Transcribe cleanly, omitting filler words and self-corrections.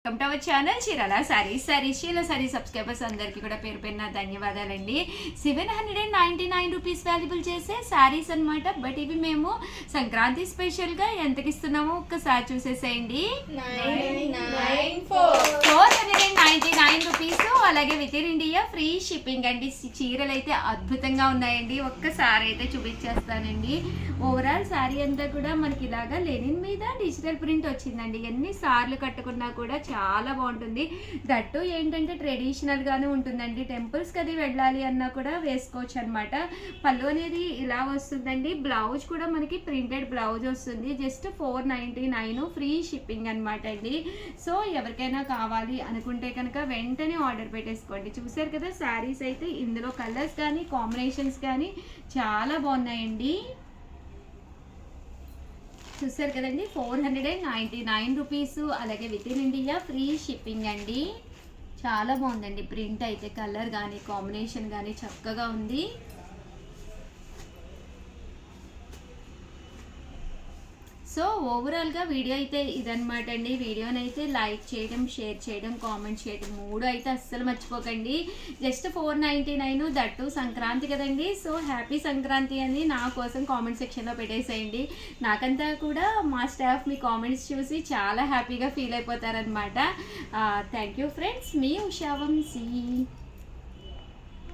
Welcome to our channel Chirala saris. Chirala sorry subscribers అందరికీ కూడా పేరు పేరున ధన్యవాదాలండి. 799 రూపీస్ వాల్యుబుల్ చేసే శారీస్ అనమాట. బట్ ఇవి మేము సంక్రాంతి స్పెషల్గా ఎంతకి ఇస్తున్నామో ఒక్కసారి చూసేసేయండి. 499 రూపీస్, అలాగే with in India free shipping అండి. చీరలు అయితే అద్భుతంగా ఉన్నాయండి. ఒక్కసారి అయితే చూపించేస్తానండి. ఓవరాల్ శారీ అంతా కూడా మనకి ఇలాగా లెనిన్ మీద డిజిటల్ ప్రింట్ వచ్చిందండి. ఎన్నిసార్లు కట్టుకున్నా కూడా చాలా బాగుంటుంది. దట్టు ఏంటంటే ట్రెడిషనల్ గానే ఉంటుందండి. టెంపుల్స్కి అది వెళ్ళాలి అన్నా కూడా వేసుకోవచ్చు అనమాట. పళ్ళు అనేది ఇలా వస్తుందండి. బ్లౌజ్ కూడా మనకి ప్రింటెడ్ బ్లౌజ్ వస్తుంది. జస్ట్ 499 ఫ్రీ షిప్పింగ్ అనమాట అండి. సో ఎవరికైనా కావాలి అనుకుంటే కనుక వెంటనే ఆర్డర్ పెట్టేసుకోండి. చూసారు కదా శారీస్ అయితే ఇందులో కలర్స్ కానీ కాంబినేషన్స్ కానీ చాలా బాగున్నాయండి. చూసారు కదండి, 499 రూపీస్, అలాగే with in India free shipping అండి. చాలా బాగుందండి. ప్రింట్ అయితే కలర్ కానీ కాంబినేషన్ కానీ చక్కగా ఉంది. సో ఓవరాల్గా వీడియో అయితే ఇదనమాట అండి. వీడియోనైతే లైక్ చేయడం, షేర్ చేయడం, కామెంట్ చేయడం 3 అయితే అస్సలు మర్చిపోకండి. జస్ట్ 499, దట్టు సంక్రాంతి కదండి. సో హ్యాపీ సంక్రాంతి అని నా కోసం కామెంట్ సెక్షన్లో పెట్టేసేయండి. నాకంతా కూడా మా స్టాఫ్ మీ కామెంట్స్ చూసి చాలా హ్యాపీగా ఫీల్ అయిపోతారనమాట. Thank you friends. మీ ఉషా వంశీ.